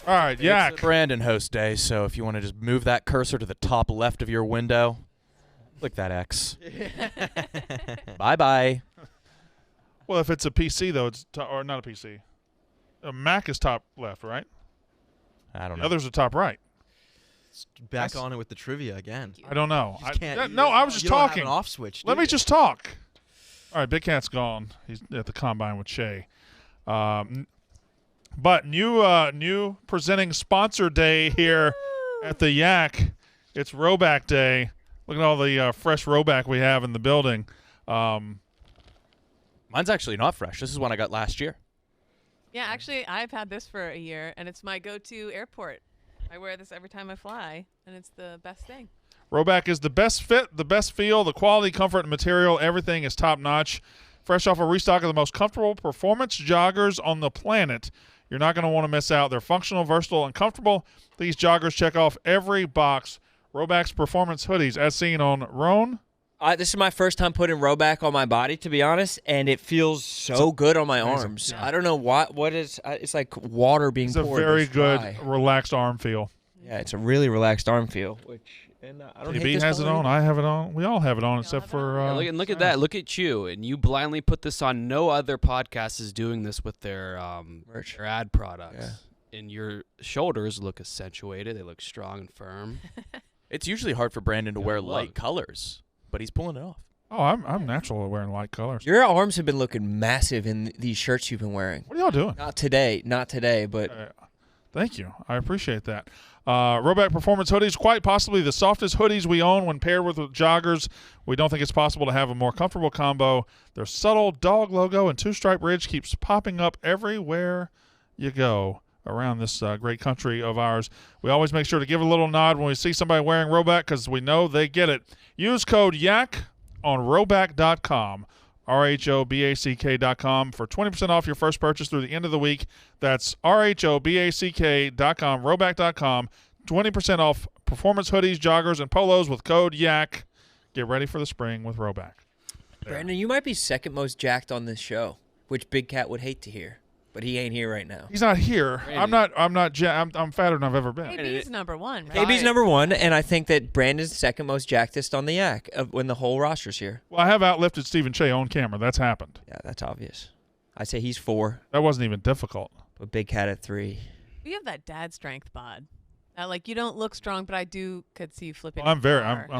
All right, Yak. It's Brandon host day, so if you want to just move that cursor to the top left of your window, click that X. Bye-bye. Well, if it's a PC, though, or not a PC. A Mac is top left, right? I don't know. The others are top right. Back on it with the trivia again. I don't know. You just can't. No, I was just talking. An off switch. Let me just talk. All right, Big Cat's gone. He's at the combine with Shay. But new presenting sponsor day here at the Yak. It's Roback Day. Look at all the fresh Roback we have in the building. Mine's actually not fresh. This is one I got last year. Yeah, actually, I've had this for a year, and it's my go-to airport. I wear this every time I fly, and it's the best thing. Roback is the best fit, the best feel, the quality, comfort, and material. Everything is top-notch. Fresh off a restock of the most comfortable performance joggers on the planet. You're not going to want to miss out. They're functional, versatile, and comfortable. These joggers check off every box. Roback's performance hoodies, as seen on Roan. This is my first time putting Roback on my body, to be honest, and it feels so good on my arms. Yeah. I don't know what is. It's like water being poured. It's a very good, dry. relaxed arm feel. Yeah, it's a really relaxed arm feel. And I don't hate TB this has it color on. either. I have it on. We all have it on, except for. Yeah, look at that. Look at you, and you blindly put this on. No other podcast is doing this with their merch, their ad products. Yeah. And your shoulders look accentuated. They look strong and firm. It's usually hard for Brandon to wear love light it. colors, but he's pulling it off. Oh, I'm natural at wearing light colors. Your arms have been looking massive in these shirts you've been wearing. What are y'all doing? Not today, but. Thank you. I appreciate that. Roback Performance hoodies, quite possibly the softest hoodies we own when paired with joggers. We don't think it's possible to have a more comfortable combo. Their subtle dog logo and two-stripe ridge keeps popping up everywhere you go around this great country of ours. We always make sure to give a little nod when we see somebody wearing Roback because we know they get it. Use code YAK on roback.com. RHOBACK.com for 20% off your first purchase through the end of the week. That's RHOBACK.com, Roback.com. 20% off performance hoodies, joggers, and polos with code YAK. Get ready for the spring with Roback. Brandon, you might be second most jacked on this show, which Big Cat would hate to hear, but he ain't here right now. He's not here. I'm fatter than I've ever been. KB's number one, right? KB's number one, and I think that Brandon's second most jackedest on the Yak when the whole roster's here. Well, I have outlifted Stephen Shea on camera. That's happened. Yeah, that's obvious. I say he's 4. That wasn't even difficult. But Big Cat at 3. You have that dad strength bod. Like, you don't look strong, but I could see you flipping. Well, I'm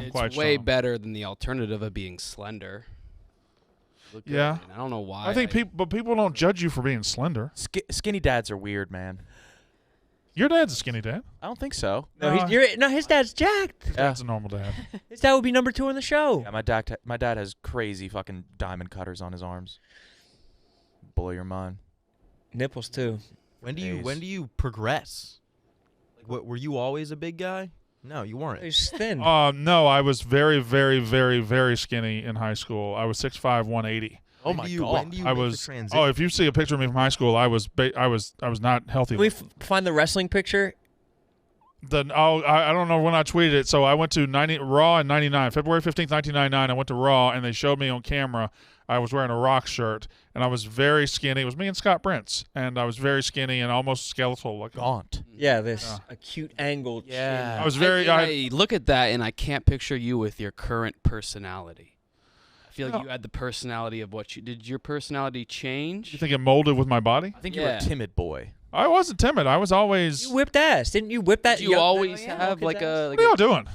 It's quite way strong. better than the alternative of being slender. Look Yeah. good, and I don't know why. I think people don't judge you for being slender. Skinny dads are weird, man. Your dad's a skinny dad. I don't think so. No, his dad's jacked. His dad's a normal dad. His dad would be number 2 on the show. Yeah, my dad has crazy fucking diamond cutters on his arms. Blow your mind. Nipples too. When do you progress? Like, what were you always a big guy? No, you weren't. He's thin. No, I was very, very, very, very skinny in high school. I was 6'5", 180. Oh my god! When do you I make the was. transition? Oh, if you see a picture of me from high school, I was not healthy. Can we find the wrestling picture? I don't know when I tweeted it. So I went to Raw in '99, February 15th, 1999. I went to Raw and they showed me on camera. I was wearing a Rock shirt and I was very skinny. It was me and Scott Prince, and I was very skinny and almost skeletal looking. Gaunt. Yeah, this acute angle. Yeah. I was very. I look at that and I can't picture you with your current personality. I feel like you had the personality of what you did. Your personality change? You think it molded with my body? I think you were a timid boy. I wasn't timid. I was always. You whipped ass, didn't you? Whip that. Did you always have like a? What are y'all doing?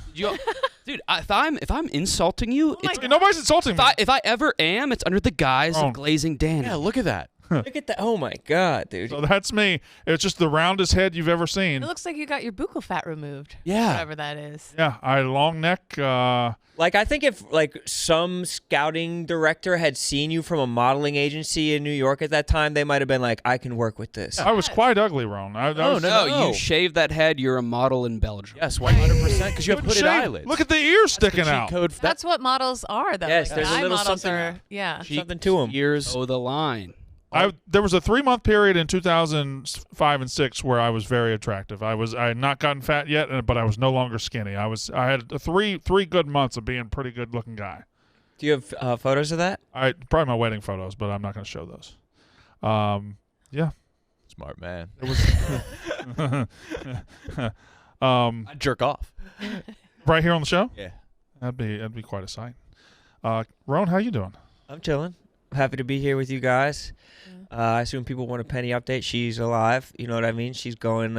Dude, if I'm insulting you, nobody's insulting me. If I ever am, it's under the guise of glazing Danny. Yeah, look at that. Look at that. Oh my god, dude. So that's me. It's just the roundest head you've ever seen. It looks like you got your buccal fat removed. Yeah. Whatever that is. Yeah, I had a long neck. Like, I think if some scouting director had seen you from a modeling agency in New York at that time, they might have been like, I can work with this. I was quite ugly, Ron. No, you shave that head, you're a model in Belgium. Yes, 100%, because you have hooded eyelids. Look at the ears sticking out. Code That's what models are, though. Yes, like, there's a eye little models something- are, yeah. Something to them. Ears. Oh, the line. There was a 3-month period in 2005 and 6 where I was very attractive. I had not gotten fat yet, but I was no longer skinny. I had three good months of being a pretty good looking guy. Do you have photos of that? Probably my wedding photos, but I'm not going to show those. Yeah. It's smart man. It was I'd jerk off. right here on the show. Yeah. That'd be quite a sight. Roan, how you doing? I'm chilling. Happy to be here with you guys. I assume people want a Penny update. She's alive. You know what I mean? She's going.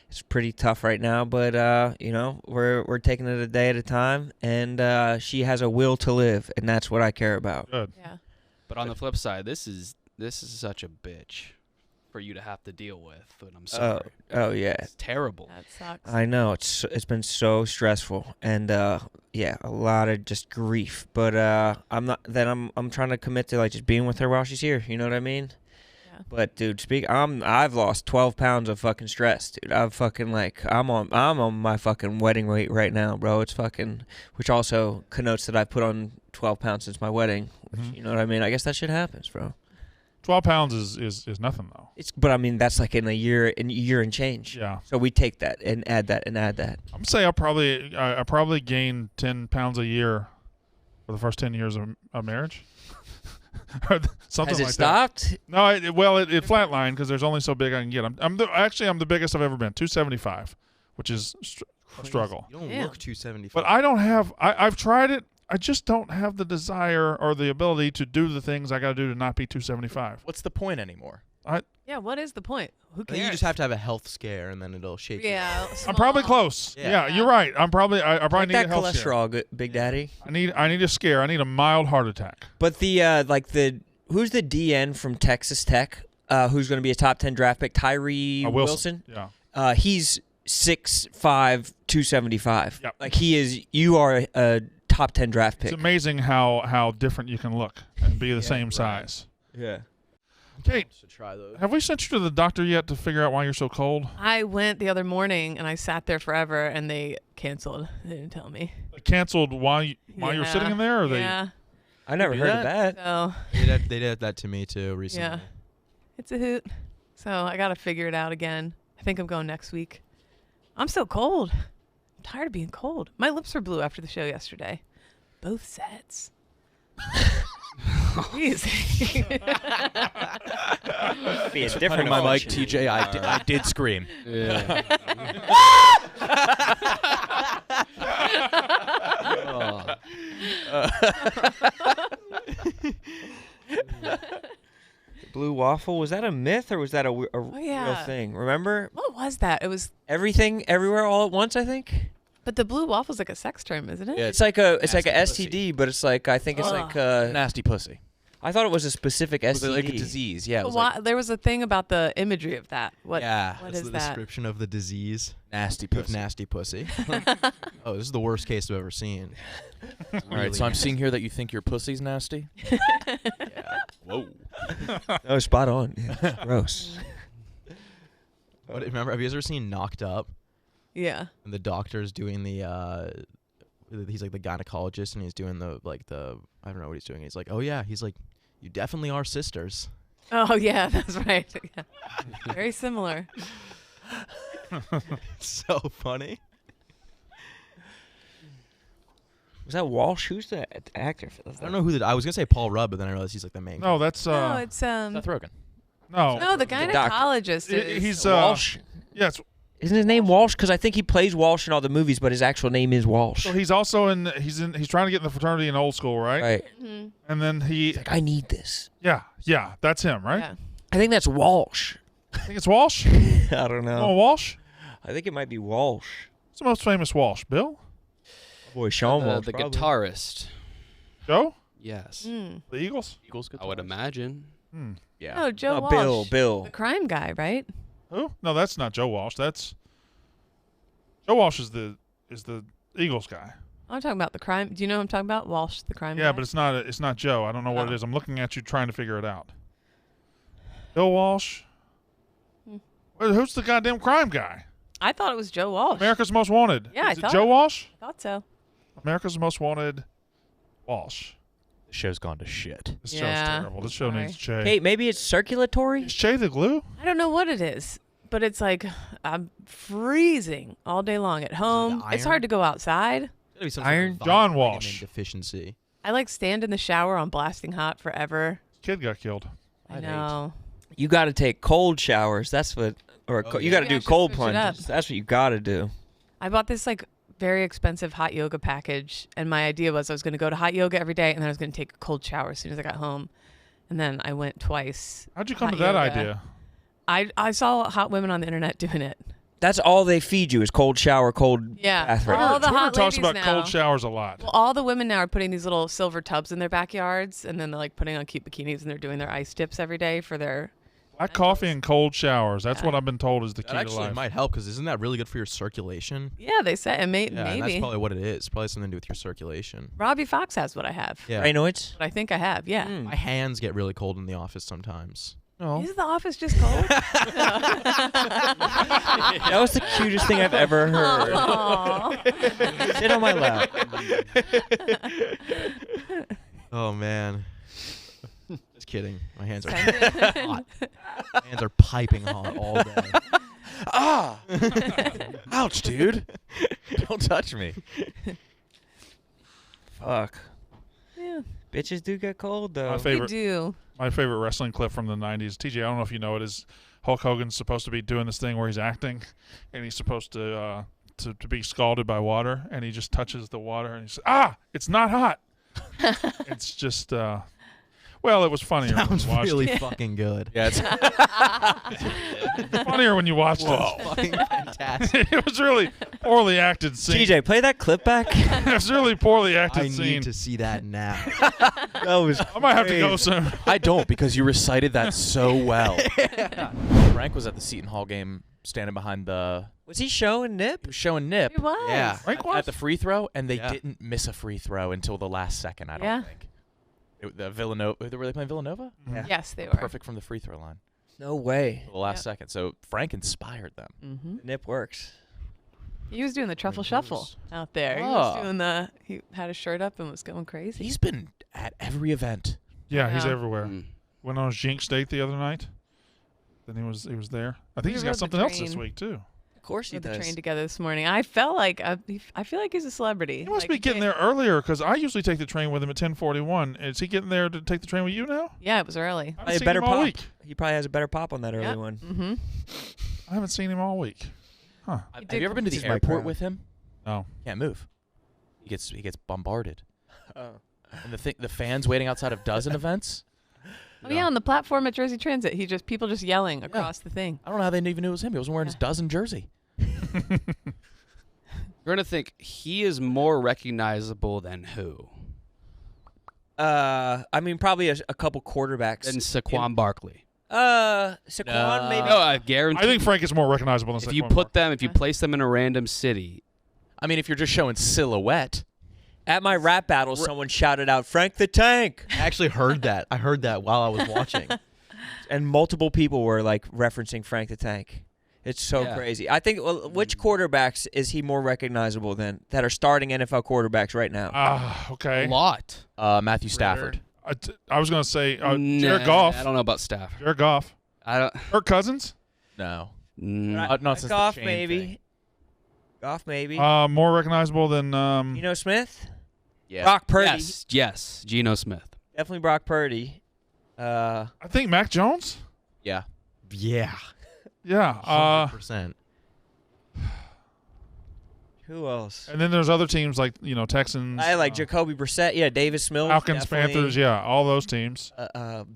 It's pretty tough right now, but we're taking it a day at a time, and she has a will to live, and that's what I care about. Good. Yeah. But on the flip side, this is such a bitch for you to have to deal with. And I'm sorry. Oh yeah. It's terrible. That sucks. I know it's been so stressful, and a lot of just grief. But I'm trying to commit to like just being with her while she's here. You know what I mean? Yeah. But dude, I've lost 12 pounds of fucking stress, dude. I'm on my fucking wedding weight right now, bro. It's fucking, which also connotes that I've put on 12 pounds since my wedding. Which, you know what I mean? I guess that shit happens, bro. 12 pounds is nothing though. But I mean that's like in a year and change. Yeah. So we take that and add that and add that. I'm gonna say I probably gained 10 pounds a year for the first 10 years of marriage. Or something Has it like stopped? that. No, it flatlined because there's only so big I can get. I'm the biggest I've ever been, 275, which is a struggle. You don't Yeah. look 275. But I don't have. I've tried it. I just don't have the desire or the ability to do the things I got to do to not be 275. What's the point anymore? Yeah. What is the point? Who I cares? think you just have to have a health scare, and then it'll shake you. Yeah. I'm probably small. close. Yeah. Yeah, you're right. I probably Like need that a health scare. cholesterol, Big Daddy. I need a scare. I need a mild heart attack. But who's the DN from Texas Tech? Who's going to be a top 10 draft pick? Tyree Wilson. Yeah. He's 6'5", 275. Yep. Like you are a top 10 draft pick. It's amazing how different you can look and be the same right. size. Yeah. Kate, Should try those. have we sent you to the doctor yet to figure out why you're so cold? I went the other morning and I sat there forever and they canceled. They didn't tell me. They canceled while you were Yeah. sitting in there, or Yeah. I never do heard of that. So They did that to me too recently. yeah, it's a hoot. So I got to figure it out again. I think I'm going next week. I'm so cold. I'm tired of being cold. My lips were blue after the show yesterday. Both sets. Easy. Be a Putting different my mic, emotion. TJ. I did scream. Yeah. Oh. Blue waffle, was that a myth or was that a real yeah. thing? Remember? What was that? It was, Everything, everywhere, all at once, I think? but the blue waffle's like a sex term, isn't it? Yeah, It's like a Nasty STD, but it's like, I think it's Ugh. like, Nasty pussy. I thought it was a specific Was STD. it like a disease? Yeah. It But was why, like there was a thing about the imagery of that. What? Yeah. What That's is the that? description of the disease. nasty Of pussy. nasty pussy. Oh, this is the worst case I've ever seen. All right. So I'm seeing here that you think your pussy's nasty. Yeah. Whoa. Oh, spot on. Yeah, it's gross. What, remember? Have you ever seen Knocked Up? Yeah. And the doctor's doing the. He's like the gynecologist, and he's doing the I don't know what he's doing. He's like, oh yeah. He's like, you definitely are sisters. Oh yeah, that's right. Yeah. Very similar. It's so funny. Was that Walsh? Who's the actor for that? I don't know who I was gonna say Paul Rudd, but then I realized he's like the main. No, that's No, it's Seth Rogen. no, the doctor. gynecologist is. he's Walsh. yes. Isn't his name Walsh? Because I think he plays Walsh in all the movies, but his actual name is Walsh. So he's also he's trying to get in the fraternity in Old School, right? Right. Mhm. And then he He's like, I need this. yeah, that's him, right? Yeah. I think that's Walsh. I think it's Walsh. I don't Oh, know. Walsh. I think it might be Walsh. What's the most famous Walsh? Bill? Boy, Sean Walsh. The probably. guitarist. Joe? Yes. Mm. The Eagles? Eagles. I would imagine. Hmm. Yeah. Oh, Joe Oh, Walsh. Bill. The crime guy, right? Who? No, that's not Joe Walsh. That's Joe Walsh is the Eagles guy. I'm talking about the crime. Do you know what I'm talking about? Walsh, the crime guy. Yeah, but it's not Joe. I don't know what Oh. it is. I'm looking at you trying to figure it out. Bill Walsh. Hmm. Well, who's the goddamn crime guy? I thought it was Joe Walsh. America's Most Wanted. Yeah, I is it thought Joe it- Walsh? I thought so. America's Most Wanted. Walsh. The show's gone to shit. This Yeah, show's terrible. This show sorry. needs Che. Hey, maybe it's circulatory? Is Che the glue? I don't know what it is, but it's like I'm freezing all day long at home. It's iron? hard to go outside. Gotta be some Iron? sort of John vitamin Walsh. deficiency. I like stand in the shower on blasting hot forever. Kid got killed. I know. You got to take cold showers. That's what, or Oh, you yeah. got to Maybe I do should cold switch it up. plunges. That's what you got to do. I bought this like very expensive hot yoga package, and my idea was I was going to go to hot yoga every day, and then I was going to take a cold shower as soon as I got home. And then I went twice. How'd you come Hot to that yoga. idea? I saw hot women on the internet doing it. That's all they feed you is cold shower, cold Yeah. bath. Right? All the Twitter hot talks ladies about now. cold showers a lot. Well, all the women now are putting these little silver tubs in their backyards, and then they're like putting on cute bikinis, and they're doing their ice dips every day for their. Black coffee and cold showers. That's Yeah. what I've been told is the key That to actually life. might help because isn't that really good for your circulation? Yeah, they say Yeah, and that's maybe. probably what it is. Probably something to do with your circulation. Robbie Fox has what I have. Yeah. Raynoids? What I think I have. Yeah. Mm. My hands get really cold in the office sometimes. Oh. Is the office just cold? That was the cutest thing I've ever heard. Aw. Sit on my lap. Oh man. Just kidding. My hands are Send hot. My hands are piping hot all day. Ah! Ouch, dude. Don't touch me. Fuck. Yeah, Bitches do get cold, though. My we favorite do. my favorite wrestling clip from the 90s. TJ, I don't know if you know it, is Hulk Hogan's supposed to be doing this thing where he's acting, and he's supposed to be scalded by water, and he just touches the water, and he says, it's not hot. It's just, well, it was funnier when Sounds you watched really it. fucking good. Yeah, it's Funnier when you watched Fucking fantastic. it. It was really poorly acted scene. TJ, play that clip back. It was really poorly acted I scene. need to see that now. That was I might have to go soon. I don't because you recited that so well. Frank was at the Seton Hall game standing behind the Was he showing he nip? was showing Nip It was. Yeah. Frank at was? the free throw, and they Yeah. didn't miss a free throw until the last second, I don't Yeah. think. The Villanova, were they playing Villanova? Yeah. Yes, they were. Perfect from the free throw line. No way. Till the last Yep. second. So Frank inspired them. Mm-hmm. Nip works. He was doing the truffle shuffle out there. He Oh. was doing the. He had his shirt up and was going crazy. He's been at every event. Yeah, he's Yeah. everywhere. Mm. Went on his Jinx date the other night. Then he was there. I think We he's rode got the something else this train. week too. Of course he Rode the does. train together this morning. I felt like I feel like he's a celebrity. He must Like, be he getting can't- there earlier because I usually take the train with him at 10:41. Is he getting there to take the train with you now? Yeah, it was early. I Hey, haven't seen better him all pop. week. He probably has a better pop on that early Yep. one. Mm-hmm. I haven't seen him all week. Huh? Have did you ever been to This the is my airport crown. with him? No. Can't move. He gets bombarded. Oh. And the fans waiting outside of dozen events. Oh yeah, on the platform at Jersey Transit, people just yelling across the thing. I don't know how they even knew it was him. He wasn't wearing his dozen jersey. You're gonna think he is more recognizable than who? I mean, probably a couple quarterbacks. Than Saquon Barkley. Saquon maybe. No, I guarantee. I think Frank is more recognizable than if you Saquon put Barkley. them, if you place them in a random city, I mean, if you're just showing silhouette. At my rap battle, someone shouted out, "Frank the Tank," I actually heard that. I heard that while I was watching. and multiple people were like referencing Frank the Tank. It's so Yeah. crazy. I think. Well, which quarterbacks is he more recognizable than that are starting NFL quarterbacks right now? Okay. a lot. Matthew Stafford. I was going to say Nah, Jared Goff. I don't know about Stafford. Jared Goff. I don't. Kirk Cousins. No. Mm, Not since the Goff chain maybe. thing. Goff maybe. More recognizable than Geno Smith. Yeah. Brock Purdy. yes, Geno Smith. Definitely Brock Purdy. I think Mac Jones. Yeah. Yeah. Yeah. 100%. Who else? And then there's other teams like Texans. I like Jacoby Brissett. Yeah, Davis Mills. Falcons, definitely. Panthers. Yeah, all those teams.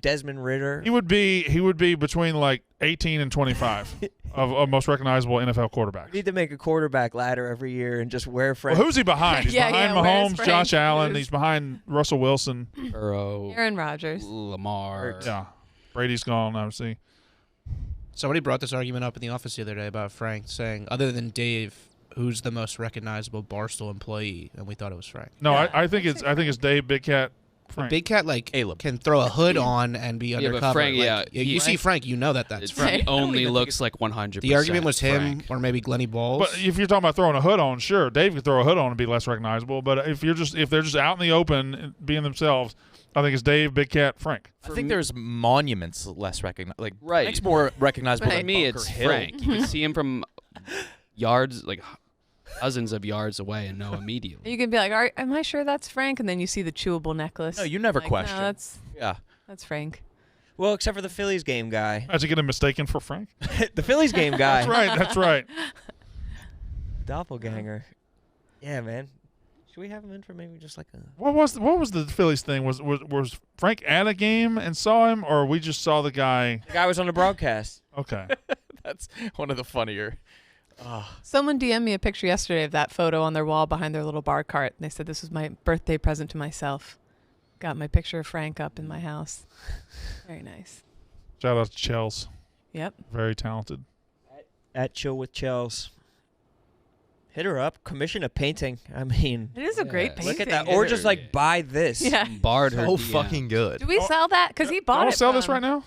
Desmond Ritter. He would be between like 18 and 25 of most recognizable NFL quarterbacks. We need to make a quarterback ladder every year and just wear Frank. Well, who's he behind? He's Yeah, behind yeah, where's Mahomes, Frank? Josh Allen. Who's- He's behind Russell Wilson. Burrow, Aaron Rodgers. Lamar. Yeah, Brady's gone, obviously. Somebody brought this argument up in the office the other day about Frank saying, other than Dave, who's the most recognizable Barstool employee? And we thought it was Frank. No, Yeah, I think it's Dave, Big Cat, Frank. Big Cat Caleb. can throw a hood on and be but undercover. Frank, Like, yeah, you see Frank, you know that's It's, Frank. he only I don't even looks think like 100%. the argument was him Frank. or maybe Glenny Balls. But if you're talking about throwing a hood on, sure, Dave could throw a hood on and be less recognizable. But if they're just out in the open being themselves, I think it's Dave, Big Cat, Frank. I think there's monuments less recognized. Like, Right. Frank's more recognizable Right. than For me, Bunker it's Hill. Frank. You can see him from yards, like dozens of yards away, and know immediately. You can be like, am I sure that's Frank? And then you see the chewable necklace. No, you never Like, question. No, Yeah. that's Frank. Well, except for the Phillies game guy. How'd you get him mistaken for Frank? The Phillies game guy. That's right. That's right. Doppelganger. Yeah, man. Should we have him in for maybe just like a... What was the Phillies thing? Was Frank at a game and saw him, or we just saw the guy? The guy was on the broadcast. Okay. That's one of the funnier. Someone DM'd me a picture yesterday of that photo on their wall behind their little bar cart. And they said this was my birthday present to myself. Got my picture of Frank up in my house. Very nice. Shout out to Chels. Yep. Very talented. At Chill with Chels. Hit her up. Commission a painting. I mean, It is a great Yes. painting. look at that. Or just like buy this. Yeah. Barred her So DM. fucking good. Do we sell that? Because he bought Don't it. sell this from- right now.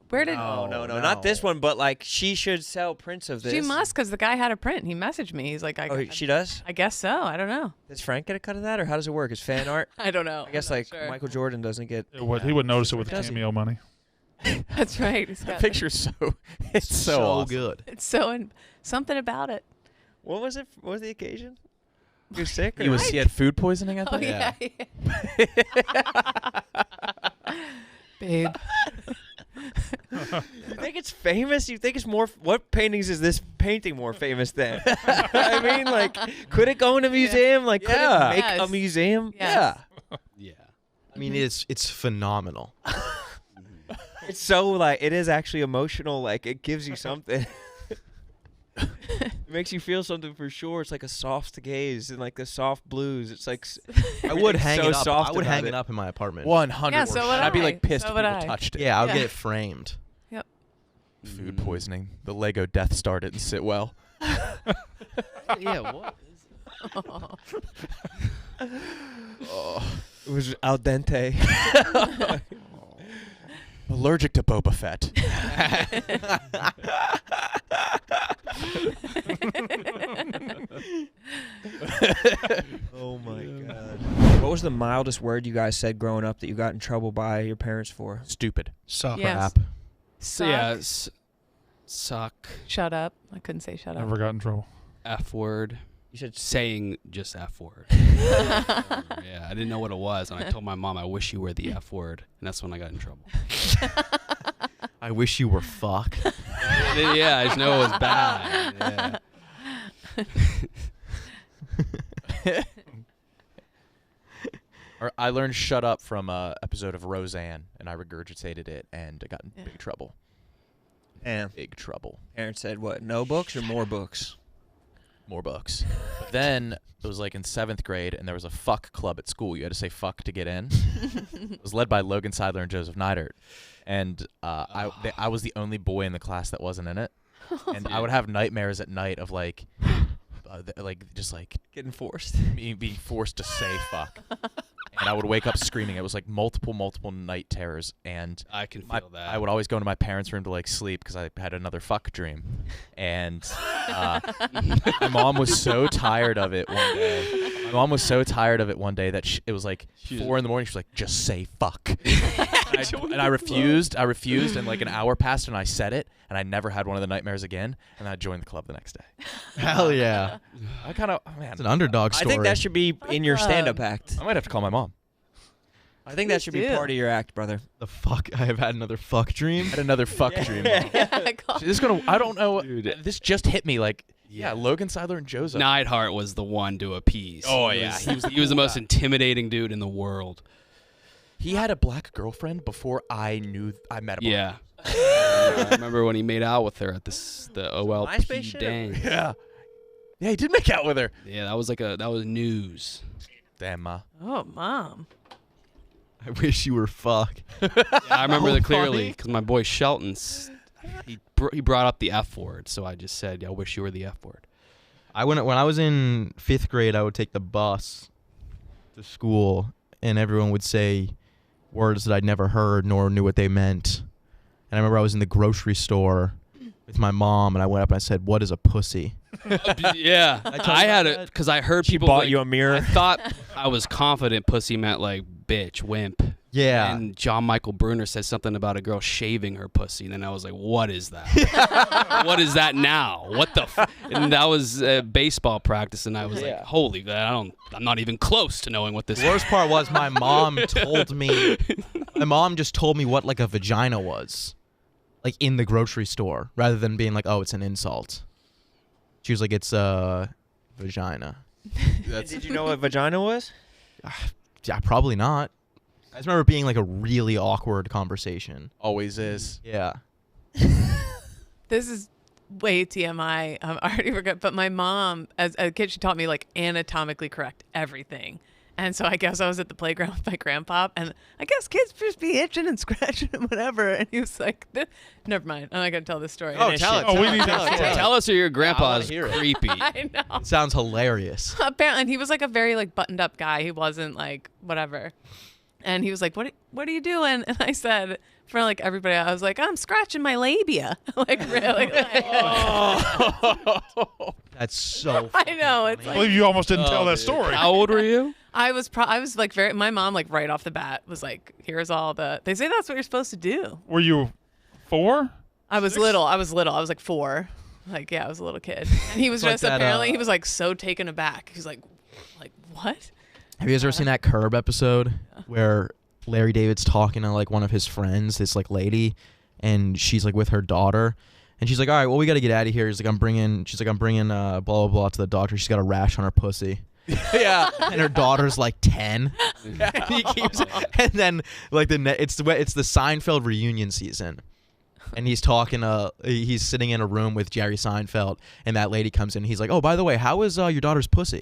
Where did No, not this one. But like, she should sell prints of this. she must? Because the guy had a print. He messaged me. He's like, Oh, she does. I guess so. I don't know. Does Frank get a cut of that, or how does it work? Is fan art? I don't know. I guess I'm not like sure. Michael Jordan doesn't get. He would notice it with Doesn't. cameo money. That's right. He's The got picture's so it's so awesome. good. It's so something about it. What was it? What was the occasion? You sick? Or He had food poisoning, I Oh think. yeah. Babe. You think it's famous? You think it's more? What paintings is this painting more famous than? I mean, like, could it go in a museum? Like, could Yeah. it make a Yes. museum? Yes. Yeah. I mean, it's phenomenal. Yeah. It's so like it is actually emotional. Like it gives you something. It makes you feel something for sure. It's like a soft gaze and like the soft blues. It's like I would It's hang so it up. soft I would about hang it. it up in my apartment. 100%. Yeah, so would I'd be I. like pissed So if would people I. touched it. Yeah, I'll Yeah. get it framed. Food poisoning. The Lego Death Star didn't sit well. Yeah. What? it was al dente. Allergic to Boba Fett. Oh my god. What was the mildest word you guys said growing up that you got in trouble by your parents for? Stupid. Suck. Yes. Crap. So, yeah. Suck. Suck. Shut up. I couldn't say shut up. Never got in trouble. F word. You said Saying just F word. Yeah, I didn't know what it was, and I told my mom, "I wish you were the F word," and that's when I got in trouble. I wish you were fuck. Yeah, I just know it was bad. Yeah. Or I learned shut up from a episode of Roseanne, and I regurgitated it, and I got in Yeah. big trouble. and Big trouble. parents said what? No books or more books? More books. But then it was like in 7th grade, and there was a fuck club at school. You had to say fuck to get in. It was led by Logan Seidler and Joseph Neidert. And I was the only boy in the class that wasn't in it. And I would have nightmares at night of like just like Getting forced. me being forced to say fuck. And I would wake up screaming. It was like multiple night terrors. And I can feel that. I would always go into my parents' room to like sleep because I had another fuck dream. And my mom was so tired of it one day. My mom was so tired of it one day that it was like 4 in the morning. She was like, just say fuck. And I refused. And like an hour passed and I said it. And I never had one of the nightmares again. And I joined the club the next day. Hell yeah. I kind of, man, It's an underdog I story. think that should be in your stand-up act. I might have to call my mom. I think that should be do. part of your act, brother. The fuck. I have had another fuck dream. I had another fuck dream. Mom. God. This is gonna. I don't know. Dude. This just hit me. Like, yeah, Logan Seidler and Joseph. Neidhart was the one to appease. Oh, He yeah. was- he was the most intimidating dude in the world. He had a black girlfriend before I met him. Yeah. I remember when he made out with her at the MySpace OLP shit? dang. Yeah. Yeah, he did make out with her. Yeah, that was news. Damn, Ma. Oh, mom. I wish you were fuck. Yeah, I remember Oh, that clearly funny. because my boy Shelton, he brought up the F word, so I just said, "I wish you were the F word." When I was in 5th grade, I would take the bus to school, and everyone would say words that I'd never heard nor knew what they meant. And I remember I was in the grocery store with my mom, and I went up and I said, "What is a pussy?" Yeah, I had it because I heard She people bought like, you a mirror. I thought I was confident pussy meant like bitch, wimp. Yeah. And John Michael Bruner said something about a girl shaving her pussy, and then I was like, "What is that? What is that now? What the?" And that was baseball practice, and I was like, "Holy, I'm not even close to knowing what this." The worst part was my mom told me My mom just told me what like a vagina was, like in the grocery store, rather than being like, oh, it's an insult. She was like, it's a vagina. Did you know what vagina was? Yeah, probably not. I just remember it being like a really awkward conversation. Always is. Yeah. This is way TMI. I already forgot. But my mom, as a kid, she taught me like anatomically correct everything. And so I guess I was at the playground with my grandpa, and I guess kids just be itching and scratching and whatever. And he was like, never mind. I'm not going to tell this story. Oh, tell it. Oh, we need tell that it, story. Tell us, or your grandpa's hear it. creepy. I know. It sounds hilarious. Apparently, and he was like a very like buttoned up guy. He wasn't like whatever. And he was like, what are you doing? And I said, for like everybody, I was like, I'm scratching my labia. Like really. That's so I know. It's I like, believe you almost didn't tell that dude. story. How old were you? I was like very, my mom like right off the bat was like, here's all they say that's what you're supposed to do. Were you 4? I was little. I was like 4. Like, yeah, I was a little kid. And he was It's like just that, apparently he was like so taken aback. He's like, what? Have you guys ever seen that Curb episode where Larry David's talking to like one of his friends, this like lady, and she's like with her daughter, and she's like, all right, well, we got to get out of here. She's like, I'm bringing blah, blah, blah to the doctor. She's got a rash on her pussy. Yeah. And her daughter's like 10. He keeps, and then like it's the Seinfeld reunion season. And he's talking he's sitting in a room with Jerry Seinfeld, and that lady comes in. And he's like, oh, by the way, how is your daughter's pussy?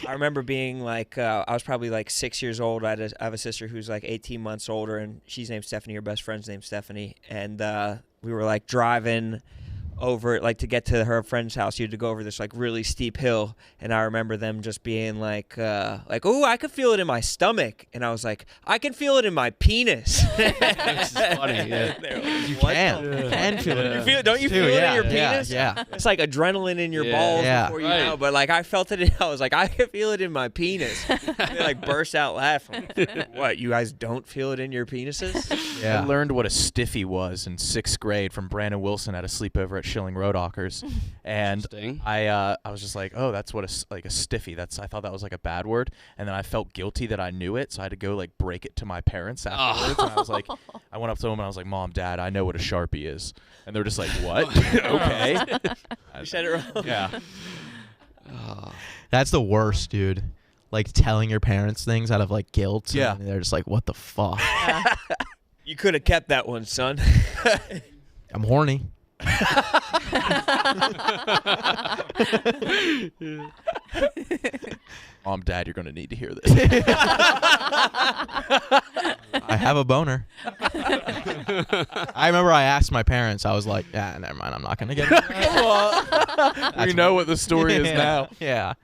I remember being like, I was probably like 6 years old. I have a sister who's like 18 months older, and she's named Stephanie. Her best friend's named Stephanie. And we were like driving over, like to get to her friend's house. You had to go over this like really steep hill. And I remember them just being like, oh, I could feel it in my stomach. And I was like, I can feel it in my penis. This is funny. Yeah. They were like, You "What can. the You can feel it. You feel it? Don't you Too, feel it yeah, in your penis? Yeah. It's like adrenaline in your Yeah. balls Yeah. before you Right. know. But like I felt it. I was like, I can feel it in my penis. They like burst out laughing. What? You guys don't feel it in your penises? Yeah. I learned what a stiffy was in 6th grade from Brandon Wilson at a sleepover at Schilling Roadhawkers, and Interesting. I was just like, oh, that's what a stiffy. I thought that was like a bad word, and then I felt guilty that I knew it, so I had to go like break it to my parents afterwards. And I was like, I went up to them and I was like, Mom, Dad, I know what a Sharpie is, and they're just like, what? Okay. You said it wrong. Yeah. That's the worst, dude. Like telling your parents things out of like guilt. Yeah. And they're just like, what the fuck? You could have kept that one, son. I'm horny. Mom, Dad, you're gonna need to hear this. I have a boner. I remember I asked my parents. I was like, yeah, never mind. I'm not going to get it. We know what the story is now. Yeah.